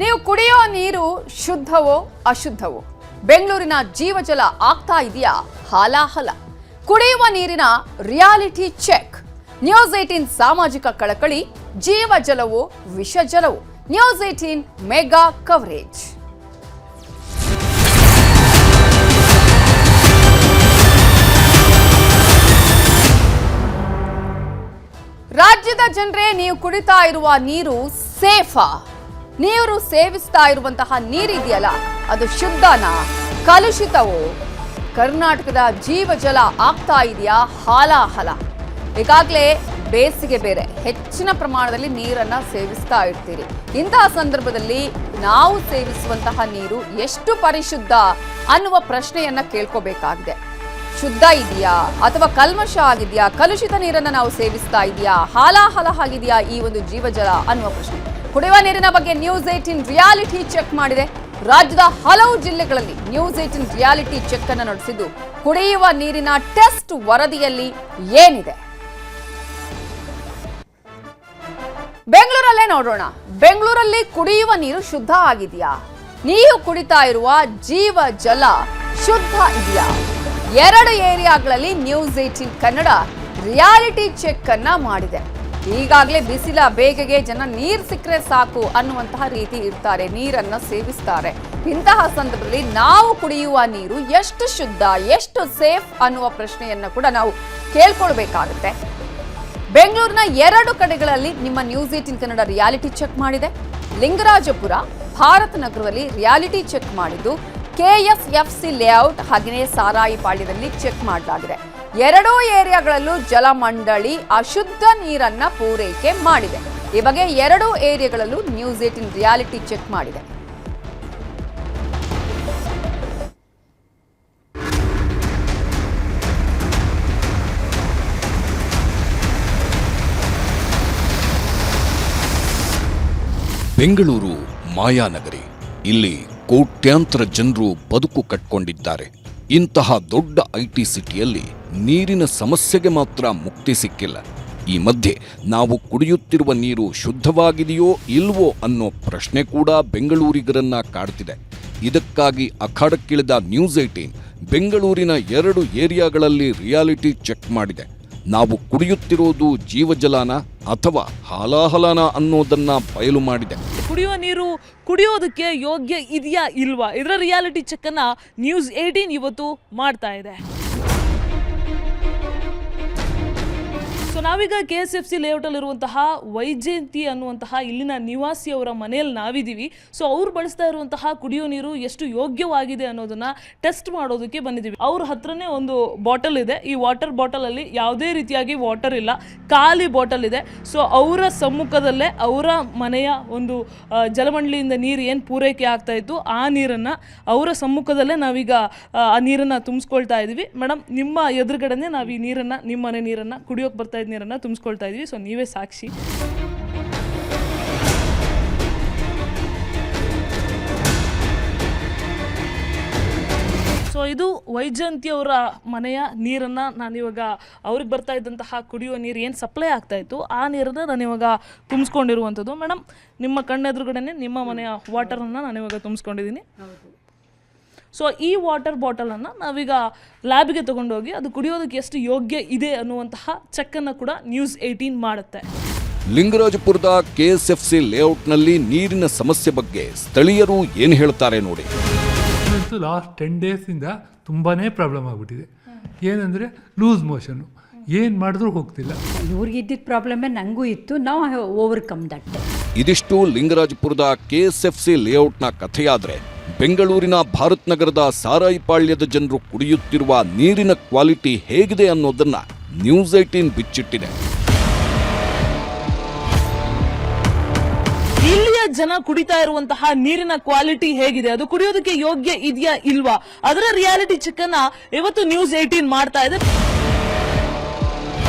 ನೀವು ಕುಡಿಯೋ ನೀರು ಶುದ್ಧವೋ ಅಶುದ್ಧವೋ? ಬೆಂಗಳೂರಿನ ಜೀವಜಲ ಆಗ್ತಾ ಇದೆಯಾ ಹಾಲಾಹಲ? ಕುಡಿಯುವ ನೀರಿನ ರಿಯಾಲಿಟಿ ಚೆಕ್. ನ್ಯೂಸ್ 18 ಸಾಮಾಜಿಕ ಕಳಕಳಿ. ಜೀವಜಲವೋ ವಿಷಜಲವೋ? News 18 mega coverage. ರಾಜ್ಯದ ಜನರೇ, ನೀವು ಕುಡಿತಾ ಇರುವ ನೀರು ಸೇಫಾ? ನೀರು ಸೇವಿಸ್ತಾ ಇರುವಂತಹ ನೀರಿದೆಯಲ್ಲ, ಅದು ಶುದ್ಧನಾ ಕಲುಷಿತವೋ? ಕರ್ನಾಟಕದ ಜೀವಜಲ ಆಗ್ತಾ ಇದೆಯಾ ಹಾಲಾಹಲ? ಈಗಾಗಲೇ ಬೇಸಿಗೆ ಬೇರೆ, ಹೆಚ್ಚಿನ ಪ್ರಮಾಣದಲ್ಲಿ ನೀರನ್ನ ಸೇವಿಸ್ತಾ ಇರ್ತೀರಿ. ಇಂತಹ ಸಂದರ್ಭದಲ್ಲಿ ನಾವು ಸೇವಿಸುವಂತಹ ನೀರು ಎಷ್ಟು ಪರಿಶುದ್ಧ ಅನ್ನುವ ಪ್ರಶ್ನೆಯನ್ನ ಕೇಳ್ಕೋಬೇಕಾಗಿದೆ. ಶುದ್ಧ ಇದೆಯಾ ಅಥವಾ ಕಲ್ಮಶ ಆಗಿದೆಯಾ? ಕಲುಷಿತ ನೀರನ್ನ ನಾವು ಸೇವಿಸ್ತಾ ಇದೆಯಾ? ಹಾಲಾಹಲ ಆಗಿದೆಯಾ ಈ ಒಂದು ಜೀವಜಲ ಅನ್ನುವ ಪ್ರಶ್ನೆ. ಕುಡಿಯುವ ನೀರಿನ ಬಗ್ಗೆ ನ್ಯೂಸ್ 18 ರಿಯಾಲಿಟಿ ಚೆಕ್ ಮಾಡಿದೆ. ರಾಜ್ಯದ ಹಲವು ಜಿಲ್ಲೆಗಳಲ್ಲಿ ನ್ಯೂಸ್ 18 ರಿಯಾಲಿಟಿ ಚೆಕ್ ಅನ್ನು ನಡೆಸಿದ್ದು, ಕುಡಿಯುವ ನೀರಿನ ಟೆಸ್ಟ್ ವರದಿಯಲ್ಲಿ ಏನಿದೆ ಬೆಂಗಳೂರಲ್ಲೇ ನೋಡೋಣ. ಬೆಂಗಳೂರಲ್ಲಿ ಕುಡಿಯುವ ನೀರು ಶುದ್ಧ ಆಗಿದೆಯಾ? ನೀವು ಕುಡಿತಾ ಇರುವ ಜೀವ ಜಲ ಶುದ್ಧ ಇದೆಯಾ? 2 ಏರಿಯಾಗಳಲ್ಲಿ ನ್ಯೂಸ್ 18 ಕನ್ನಡ ರಿಯಾಲಿಟಿ ಚೆಕ್ ಅನ್ನ ಮಾಡಿದೆ. ಈಗಾಗಲೇ ಬಿಸಿಲ ಬೇಗೆಗೆ ಜನ ನೀರು ಸಿಕ್ಕರೆ ಸಾಕು ಅನ್ನುವಂತಹ ರೀತಿ ಇರ್ತಾರೆ, ನೀರನ್ನ ಸೇವಿಸ್ತಾರೆ. ಇಂತಹ ಸಂದರ್ಭದಲ್ಲಿ ನಾವು ಕುಡಿಯುವ ನೀರು ಎಷ್ಟು ಶುದ್ಧ, ಎಷ್ಟು ಸೇಫ್ ಅನ್ನುವ ಪ್ರಶ್ನೆಯನ್ನ ಕೂಡ ನಾವು ಕೇಳ್ಕೊಳ್ಬೇಕಾಗುತ್ತೆ. ಬೆಂಗಳೂರಿನ 2 ಕಡೆಗಳಲ್ಲಿ ನಿಮ್ಮ ನ್ಯೂಸ್ 18 ಕನ್ನಡ ರಿಯಾಲಿಟಿ ಚೆಕ್ ಮಾಡಿದೆ. ಲಿಂಗರಾಜಪುರ, ಭಾರತ ನಗರದಲ್ಲಿ ರಿಯಾಲಿಟಿ ಚೆಕ್ ಮಾಡಿದ್ದು, KSFC ಲೇಔಟ್ ಹಾಗೆಯೇ ಸಾರಾಯಿಪಾಳ್ಯದಲ್ಲಿ ಚೆಕ್ ಮಾಡಲಾಗಿದೆ. 2 ಏರಿಯಾಗಳಲ್ಲೂ ಜಲಮಂಡಳಿ ಅಶುದ್ಧ ನೀರನ್ನ ಪೂರೈಕೆ ಮಾಡಿದೆ. ಈ ಬಗ್ಗೆ 2 ಏರಿಯಾಗಳಲ್ಲೂ ನ್ಯೂಸ್ 18 ರಿಯಾಲಿಟಿ ಚೆಕ್ ಮಾಡಿದೆ. ಬೆಂಗಳೂರು ಮಾಯಾನಗರಿ. ಇಲ್ಲಿ ಕೋಟ್ಯಾಂತರ ಜನರು ಬದುಕು ಕಟ್ಕೊಂಡಿದ್ದಾರೆ. ಇಂತಹ ದೊಡ್ಡ IT ಸಿಟಿಯಲ್ಲಿ ನೀರಿನ ಸಮಸ್ಯೆಗೆ ಮಾತ್ರ ಮುಕ್ತಿ ಸಿಕ್ಕಿಲ್ಲ. ಈ ಮಧ್ಯೆ ನಾವು ಕುಡಿಯುತ್ತಿರುವ ನೀರು ಶುದ್ಧವಾಗಿದೆಯೋ ಇಲ್ವೋ ಅನ್ನೋ ಪ್ರಶ್ನೆ ಕೂಡ ಬೆಂಗಳೂರಿಗರನ್ನ ಕಾಡ್ತಿದೆ. ಇದಕ್ಕಾಗಿ ಅಖಾಡಕ್ಕಿಳಿದ ನ್ಯೂಸ್ 18 ಬೆಂಗಳೂರಿನ 2 ಏರಿಯಾಗಳಲ್ಲಿ ರಿಯಾಲಿಟಿ ಚೆಕ್ ಮಾಡಿದೆ. ನಾವು ಕುಡಿಯುತ್ತಿರೋದು ಜೀವಜಲಾನ ಅಥವಾ ಹಾಲಾಹಲಾನ ಅನ್ನೋದನ್ನ ಬಯಲು ಮಾಡಿದೆ. ಕುಡಿಯುವ ನೀರು ಕುಡಿಯೋದಕ್ಕೆ ಯೋಗ್ಯ ಇದೆಯಾ ಇಲ್ವಾ, ಇದರ ರಿಯಾಲಿಟಿ ಚೆಕ್ ಅನ್ನ ನ್ಯೂಸ್ 18 ಇವತ್ತು ಮಾಡ್ತಾ ಇದೆ. ಸೊ ನಾವೀಗ KSFC ಲೇಔಟಲ್ಲಿರುವಂತಹ ವೈಜಯಂತಿ ಅನ್ನುವಂತಹ ಇಲ್ಲಿನ ನಿವಾಸಿಯವರ ಮನೆಯಲ್ಲಿ ನಾವಿದ್ದೀವಿ. ಸೊ ಅವ್ರು ಬಳಸ್ತಾ ಇರುವಂತಹ ಕುಡಿಯೋ ನೀರು ಎಷ್ಟು ಯೋಗ್ಯವಾಗಿದೆ ಅನ್ನೋದನ್ನ ಟೆಸ್ಟ್ ಮಾಡೋದಕ್ಕೆ ಬಂದಿದ್ದೀವಿ. ಅವ್ರ ಹತ್ರನೇ ಒಂದು ಬಾಟಲ್ ಇದೆ. ಈ ವಾಟರ್ ಬಾಟಲಲ್ಲಿ ಯಾವುದೇ ರೀತಿಯಾಗಿ ವಾಟರ್ ಇಲ್ಲ, ಖಾಲಿ ಬಾಟಲ್ ಇದೆ. ಸೊ ಅವರ ಸಮ್ಮುಖದಲ್ಲೇ ಅವರ ಮನೆಯ ಒಂದು ಜಲಮಂಡಳಿಯಿಂದ ನೀರು ಏನು ಪೂರೈಕೆ ಆಗ್ತಾ ಇತ್ತು ಆ ನೀರನ್ನು ಅವರ ಸಮ್ಮುಖದಲ್ಲೇ ನಾವೀಗ ಆ ನೀರನ್ನು ತುಂಬಿಸ್ಕೊಳ್ತಾ ಇದ್ದೀವಿ. ಮೇಡಮ್, ನಿಮ್ಮ ಎದುರುಗಡೆನೇ ನಾವು ಈ ನೀರನ್ನು, ನಿಮ್ಮ ಮನೆ ನೀರನ್ನು, ಕುಡಿಯೋಕೆ ಬರ್ತಾ ಇದ್ದ ನೀರನ್ನು ತುಂಬಿಸ್ಕೊಳ್ತಾ ಇದ್ವಿ. ಸೊ ನೀವೇ ಸಾಕ್ಷಿ. ಸೊ ಇದು ವೈಜಯಂತಿ ಅವರ ಮನೆಯ ನೀರನ್ನು ನಾನಿವಾಗ ಅವ್ರಿಗೆ ಬರ್ತಾ ಇದ್ದಂತಹ ಕುಡಿಯುವ ನೀರು ಏನು ಸಪ್ಲೈ ಆಗ್ತಾ ಇತ್ತು ಆ ನೀರನ್ನು ನಾನಿವಾಗ ತುಂಬಿಸ್ಕೊಂಡಿರುವಂಥದ್ದು. ಮೇಡಮ್, ನಿಮ್ಮ ಕಣ್ಣೆದುರುಗಡೆನೆ ನಿಮ್ಮ ಮನೆಯ ವಾಟರನ್ನು ನಾನಿವಾಗ ತುಂಬಿಸ್ಕೊಂಡಿದ್ದೀನಿ. ಸೊ ಈ ವಾಟರ್ ಬಾಟಲನ್ನು ನಾವೀಗ ಲ್ಯಾಬಿಗೆ ತೊಗೊಂಡೋಗಿ ಅದು ಕುಡಿಯೋದಕ್ಕೆ ಎಷ್ಟು ಯೋಗ್ಯ ಇದೆ ಅನ್ನುವಂತಹ ಚೆಕ್ಕನ್ನು ಕೂಡ ನ್ಯೂಸ್ 18 ಮಾಡುತ್ತೆ. ಲಿಂಗರಾಜಪುರದ KSFC ಲೇಔಟ್ನಲ್ಲಿ ನೀರಿನ ಸಮಸ್ಯೆ ಬಗ್ಗೆ ಸ್ಥಳೀಯರು ಏನು ಹೇಳ್ತಾರೆ ನೋಡಿ. ಲಾಸ್ಟ್ 10 ಡೇಸಿಂದ ತುಂಬಾ ಪ್ರಾಬ್ಲಮ್ ಆಗಿಬಿಟ್ಟಿದೆ. ಏನಂದರೆ ಲೂಸ್ ಮೋಷನು, ಏನು ಮಾಡಿದ್ರೂ ಹೋಗ್ತಿಲ್ಲ. ಇವ್ರಿಗೆ ಇದ್ದಿದ್ದ ಪ್ರಾಬ್ಲಮ್ಮೇ ನನಗೂ ಇತ್ತು. ನಾವು ಓವರ್ಕಮ್ ದಟ್. ಇದಿಷ್ಟು ಲಿಂಗರಾಜಪುರದ KSFC ಲೇಔಟ್ನ ಕಥೆಯಾದರೆ, ಬೆಂಗಳೂರಿನ ಭಾರತ್ ನಗರದ ಸಾರಾಯಿಪಾಳ್ಯದ ಜನರು ಕುಡಿಯುತ್ತಿರುವ ನೀರಿನ ಕ್ವಾಲಿಟಿ ಹೇಗಿದೆ ಅನ್ನೋದನ್ನ ನ್ಯೂಸ್ 18 ಬಿಚ್ಚಿಟ್ಟಿದೆ. ಇಲ್ಲಿಯ ಜನ ಕುಡಿತಾ ಇರುವಂತಹ ನೀರಿನ ಕ್ವಾಲಿಟಿ ಹೇಗಿದೆ, ಅದು ಕುಡಿಯೋದಕ್ಕೆ ಯೋಗ್ಯ ಇದೆಯಾ ಇಲ್ವಾ, ಅದರ ರಿಯಾಲಿಟಿ ಚೆಕ್ ಅನ್ನ ಇವತ್ತು ನ್ಯೂಸ್ 18 ಮಾಡ್ತಾ ಇದೆ.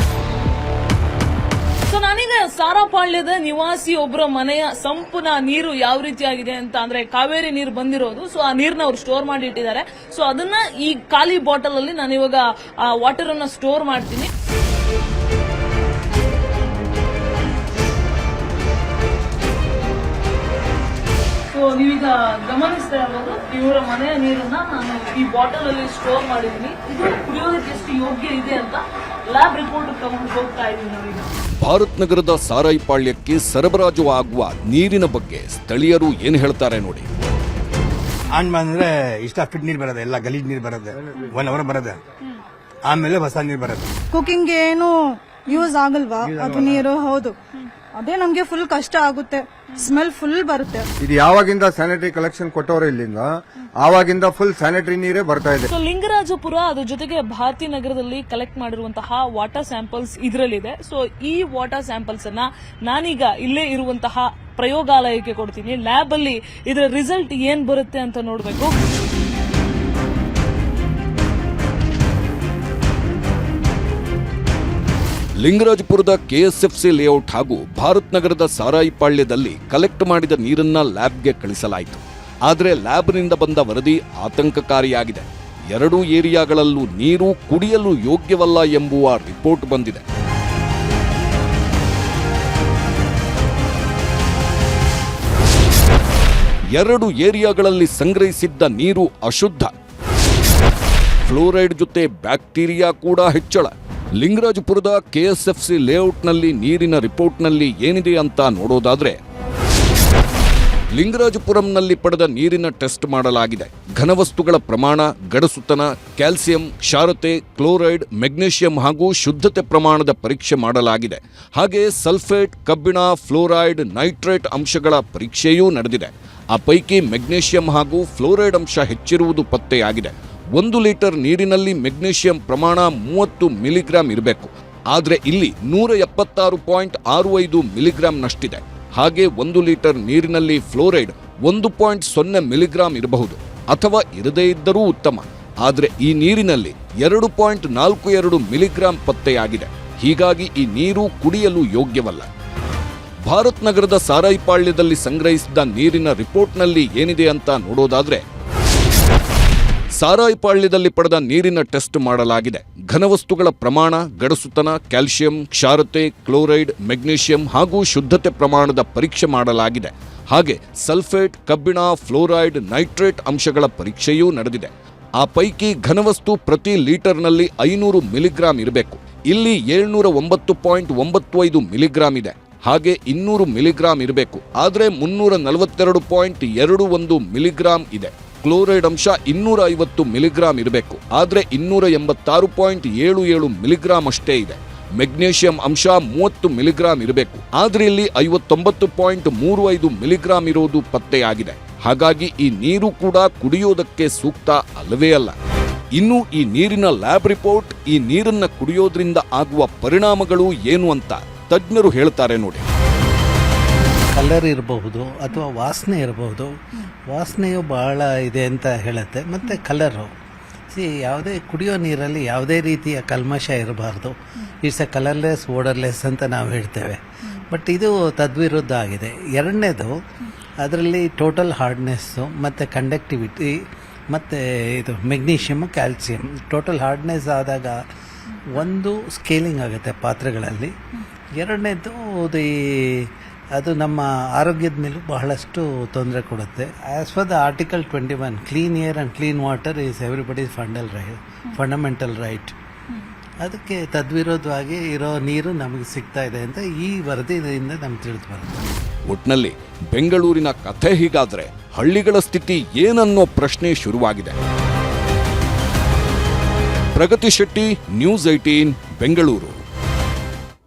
ಸೊ ನಾನೀಗ ಸಾರಾಪಾಳ್ಯದ ನಿವಾಸಿ ಒಬ್ಬರ ಮನೆಯ ಸಂಪೂರ್ಣ ನೀರು ಯಾವ ರೀತಿಯಾಗಿದೆ ಅಂತ ಅಂದ್ರೆ ಕಾವೇರಿ ನೀರು ಬಂದಿರೋದು. ಸೊ ಆ ನೀರನ್ನ ಅವ್ರು ಸ್ಟೋರ್ ಮಾಡಿ ಇಟ್ಟಿದ್ದಾರೆ. ಸೊ ಅದನ್ನ ಈ ಖಾಲಿ ಬಾಟಲ್ ಅಲ್ಲಿ ನಾನು ಇವಾಗ ಆ ವಾಟರ್ ಅನ್ನ ಸ್ಟೋರ್ ಮಾಡ್ತೀನಿ. ಸೊ ನೀವೀಗ ಗಮನಿಸ್ತಾ ಇರ್ಬೋದು, ಇವರ ಮನೆಯ ನೀರನ್ನ ನಾನು ಈ ಬಾಟಲ್ ಅಲ್ಲಿ ಸ್ಟೋರ್ ಮಾಡಿದೀನಿ. ಇದು ಕುಡಿಯೋದಕ್ಕೆ ಎಷ್ಟು ಯೋಗ್ಯ ಇದೆ ಅಂತ ಲ್ಯಾಬ್ ರಿಪೋರ್ಟ್ ತಗೊಂಡು ಹೋಗ್ತಾ ಇದೀವಿ ನಾವೀಗ. ಭಾರತ್ ನಗರದ ಸಾರಾಯಿ ಪಾಳ್ಯಕ್ಕೆ ಸರಬರಾಜು ಆಗುವ ನೀರಿನ ಬಗ್ಗೆ ಸ್ಥಳೀಯರು ಏನ್ ಹೇಳ್ತಾರೆ ನೋಡಿ. ಆನ್ ಬಂದ್ರೆ ಇಷ್ಟ ಫಿಟ್ ನೀರು ಬರೋದು, ಎಲ್ಲ ಗಲೀಜ್ ನೀರು ಬರೋದು, 1 hour ಬರೋದು, ಆಮೇಲೆ ಹೊಸ ನೀರು ಬರೋದು. ಕುಕಿಂಗ್ ಏನು ಯೂಸ್ ಆಗಲ್ವಾ ಅದು ನೀರು? ಹೌದು, ಅದೇ ನಮ್ಗೆ ಫುಲ್ ಕಷ್ಟ ಆಗುತ್ತೆ, ಸ್ಮೆಲ್ ಫುಲ್ ಬರುತ್ತೆ. ಇದು ಯಾವಾಗಿಂದ ಸ್ಯಾನಿಟರಿ ಕಲೆಕ್ಷನ್ ಕೊಟ್ಟವ್ರೆ ಇಲ್ಲಿಂದ, ಆವಾಗಿಂದ ಫುಲ್ ಸ್ಯಾನಿಟರಿ ನೀರೇ ಬರ್ತಾ ಇದೆ. ಸೊ ಲಿಂಗರಾಜಪುರ ಅದ್ರ ಜೊತೆಗೆ ಭಾರತಿ ನಗರದಲ್ಲಿ ಕಲೆಕ್ಟ್ ಮಾಡಿರುವಂತಹ ವಾಟರ್ ಸ್ಯಾಂಪಲ್ಸ್ ಇದರಲ್ಲಿದೆ. ಸೊ ಈ ವಾಟರ್ ಸ್ಯಾಂಪಲ್ಸ್ ಅನ್ನ ನಾನೀಗ ಇಲ್ಲೇ ಇರುವಂತಹ ಪ್ರಯೋಗಾಲಯಕ್ಕೆ ಕೊಡ್ತೀನಿ. ಲ್ಯಾಬ್ ಅಲ್ಲಿ ಇದರ ರಿಸಲ್ಟ್ ಏನ್ ಬರುತ್ತೆ ಅಂತ ನೋಡ್ಬೇಕು. ಲಿಂಗರಾಜಪುರದ ಕೆಎಸ್ಎಫ್ಸಿ ಲೇಔಟ್ ಹಾಗೂ ಭಾರತ್ ನಗರದ ಸಾರಾಯಿ ಪಾಳ್ಯದಲ್ಲಿ ಕಲೆಕ್ಟ್ ಮಾಡಿದ ನೀರನ್ನ ಲ್ಯಾಬ್ಗೆ ಕಳಿಸಲಾಯಿತು. ಆದರೆ ಲ್ಯಾಬ್ನಿಂದ ಬಂದ ವರದಿ ಆತಂಕಕಾರಿಯಾಗಿದೆ. 2 ಏರಿಯಾಗಳಲ್ಲೂ ನೀರು ಕುಡಿಯಲು ಯೋಗ್ಯವಲ್ಲ ಎಂಬುವ ರಿಪೋರ್ಟ್ ಬಂದಿದೆ. ಎರಡು ಏರಿಯಾಗಳಲ್ಲಿ ಸಂಗ್ರಹಿಸಿದ್ದ ನೀರು ಅಶುದ್ಧ, ಫ್ಲೋರೈಡ್ ಜೊತೆ ಬ್ಯಾಕ್ಟೀರಿಯಾ ಕೂಡ ಹೆಚ್ಚಳ. ಲಿಂಗರಾಜಪುರದ ಕೆಎಸ್ಎಫ್ಸಿ ಲೇಔಟ್ನಲ್ಲಿ ನೀರಿನ ರಿಪೋರ್ಟ್ನಲ್ಲಿ ಏನಿದೆ ಅಂತ ನೋಡೋದಾದ್ರೆ, ಲಿಂಗರಾಜಪುರಂನಲ್ಲಿ ಪಡೆದ ನೀರಿನ ಟೆಸ್ಟ್ ಮಾಡಲಾಗಿದೆ. ಘನವಸ್ತುಗಳ ಪ್ರಮಾಣ, ಗಡಸುತನ, ಕ್ಯಾಲ್ಸಿಯಂ, ಕ್ಷಾರತೆ, ಕ್ಲೋರೈಡ್, ಮೆಗ್ನೀಷಿಯಂ ಹಾಗೂ ಶುದ್ಧತೆ ಪ್ರಮಾಣದ ಪರೀಕ್ಷೆ ಮಾಡಲಾಗಿದೆ. ಹಾಗೆ ಸಲ್ಫೇಟ್, ಕಬ್ಬಿಣ, ಫ್ಲೋರೈಡ್, ನೈಟ್ರೇಟ್ ಅಂಶಗಳ ಪರೀಕ್ಷೆಯೂ ನಡೆದಿದೆ. ಆ ಪೈಕಿ ಮೆಗ್ನೀಷಿಯಂ ಹಾಗೂ ಫ್ಲೋರೈಡ್ ಅಂಶ ಹೆಚ್ಚಿರುವುದು ಪತ್ತೆಯಾಗಿದೆ. 1 ಲೀಟರ್ ನೀರಿನಲ್ಲಿ ಮೆಗ್ನೀಷಿಯಂ ಪ್ರಮಾಣ 30 ಮಿಲಿಗ್ರಾಂ ಇರಬೇಕು, ಆದರೆ ಇಲ್ಲಿ 176.65 ಮಿಲಿಗ್ರಾಂನಷ್ಟಿದೆ. ಹಾಗೆ 1 ಲೀಟರ್ ನೀರಿನಲ್ಲಿ ಫ್ಲೋರೈಡ್ 1.0 ಮಿಲಿಗ್ರಾಂ ಇರಬಹುದು, ಅಥವಾ ಇರದೇ ಇದ್ದರೂ ಉತ್ತಮ. ಆದರೆ ಈ ನೀರಿನಲ್ಲಿ 2.42 ಮಿಲಿಗ್ರಾಂ ಪತ್ತೆಯಾಗಿದೆ. ಹೀಗಾಗಿ ಈ ನೀರು ಕುಡಿಯಲು ಯೋಗ್ಯವಲ್ಲ. ಭಾರತ್ ನಗರದ ಸಾರಾಯಿ ಪಾಳ್ಯದಲ್ಲಿ ಸಂಗ್ರಹಿಸಿದ ನೀರಿನ ರಿಪೋರ್ಟ್ನಲ್ಲಿ ಏನಿದೆ ಅಂತ ನೋಡೋದಾದ್ರೆ, ಸಾರಾಯಿ ಪಾಳ್ಯದಲ್ಲಿ ಪಡೆದ ನೀರಿನ ಟೆಸ್ಟ್ ಮಾಡಲಾಗಿದೆ. ಘನವಸ್ತುಗಳ ಪ್ರಮಾಣ, ಗಡಸುತನ, ಕ್ಯಾಲ್ಸಿಯಂ, ಕ್ಷಾರತೆ, ಕ್ಲೋರೈಡ್, ಮೆಗ್ನೀಷಿಯಂ ಹಾಗೂ ಶುದ್ಧತೆ ಪ್ರಮಾಣದ ಪರೀಕ್ಷೆ ಮಾಡಲಾಗಿದೆ. ಹಾಗೆ ಸಲ್ಫೇಟ್, ಕಬ್ಬಿಣ, ಫ್ಲೋರೈಡ್, ನೈಟ್ರೇಟ್ ಅಂಶಗಳ ಪರೀಕ್ಷೆಯೂ ನಡೆದಿದೆ. ಆ ಪೈಕಿ ಘನವಸ್ತು ಪ್ರತಿ ಲೀಟರ್ನಲ್ಲಿ 500 ಮಿಲಿಗ್ರಾಂ ಇರಬೇಕು, ಇಲ್ಲಿ 709.95 ಮಿಲಿಗ್ರಾಂ ಇದೆ. ಹಾಗೆ 200 ಮಿಲಿಗ್ರಾಂ ಇರಬೇಕು, ಆದರೆ 342.21 ಮಿಲಿಗ್ರಾಂ ಇದೆ. ಕ್ಲೋರೈಡ್ ಅಂಶ 250 ಮಿಲಿಗ್ರಾಂ ಇರಬೇಕು, ಆದರೆ 286.77 ಮಿಲಿಗ್ರಾಂ ಅಷ್ಟೇ ಇದೆ. ಮೆಗ್ನೀಷಿಯಂ ಅಂಶ 30 ಮಿಲಿಗ್ರಾಂ ಇರಬೇಕು, ಆದರೆ ಇಲ್ಲಿ 59.35 ಮಿಲಿಗ್ರಾಂ ಇರೋದು ಪತ್ತೆಯಾಗಿದೆ. ಹಾಗಾಗಿ ಈ ನೀರು ಕೂಡ ಕುಡಿಯೋದಕ್ಕೆ ಸೂಕ್ತ ಅಲ್ಲವೇ ಅಲ್ಲ. ಇನ್ನು ಈ ನೀರಿನ ಲ್ಯಾಬ್ ರಿಪೋರ್ಟ್, ಈ ನೀರನ್ನ ಕುಡಿಯೋದ್ರಿಂದ ಆಗುವ ಪರಿಣಾಮಗಳು ಏನು ಅಂತ ತಜ್ಞರು ಹೇಳ್ತಾರೆ ನೋಡಿ. ಕಲರ್ ಇರಬಹುದು ಅಥವಾ ವಾಸನೆ ಇರಬಹುದು. ವಾಸನೆಯು ಬಹಳ ಇದೆ ಅಂತ ಹೇಳುತ್ತೆ. ಮತ್ತು ಕಲರು, ಯಾವುದೇ ಕುಡಿಯೋ ನೀರಲ್ಲಿ ಯಾವುದೇ ರೀತಿಯ ಕಲ್ಮಶ ಇರಬಾರ್ದು. ಇಟ್ಸ್ ಎ ಕಲರ್ಲೆಸ್ ಓಡರ್ಲೆಸ್ ಅಂತ ನಾವು ಹೇಳ್ತೇವೆ. ಬಟ್ ಇದು ತದ್ವಿರುದ್ಧ ಆಗಿದೆ. ಎರಡನೇದು, ಅದರಲ್ಲಿ ಟೋಟಲ್ ಹಾರ್ಡ್ನೆಸ್ಸು ಮತ್ತು ಕಂಡಕ್ಟಿವಿಟಿ ಮತ್ತು ಇದು ಮೆಗ್ನೀಷಿಯಮ್, ಕ್ಯಾಲ್ಸಿಯಂ. ಟೋಟಲ್ ಹಾರ್ಡ್ನೆಸ್ ಆದಾಗ ಒಂದು ಸ್ಕೇಲಿಂಗ್ ಆಗುತ್ತೆ ಪಾತ್ರೆಗಳಲ್ಲಿ. ಎರಡನೇದು ಅದು ನಮ್ಮ ಆರೋಗ್ಯದ ಮೇಲೂ ಬಹಳಷ್ಟು ತೊಂದರೆ ಕೊಡುತ್ತೆ. As per the article 21, clean air and clean water is everybody's fundamental right. ಅದಕ್ಕೆ ತದ್ವಿರೋಧವಾಗಿ ಇರೋ ನೀರು ನಮಗೆ ಸಿಗ್ತಾ ಇದೆ ಅಂತ ಈ ವರದಿಯಿಂದ ನಮ್ಗೆ ತಿಳಿದು ಬರುತ್ತೆ. ಒಟ್ನಲ್ಲಿ ಬೆಂಗಳೂರಿನ ಕಥೆ ಹೀಗಾದ್ರೆ ಹಳ್ಳಿಗಳ ಸ್ಥಿತಿ ಏನನ್ನೋ ಪ್ರಶ್ನೆ ಶುರುವಾಗಿದೆ. ಪ್ರಗತಿ ಶೆಟ್ಟಿ, ನ್ಯೂಸ್ 18, ಬೆಂಗಳೂರು.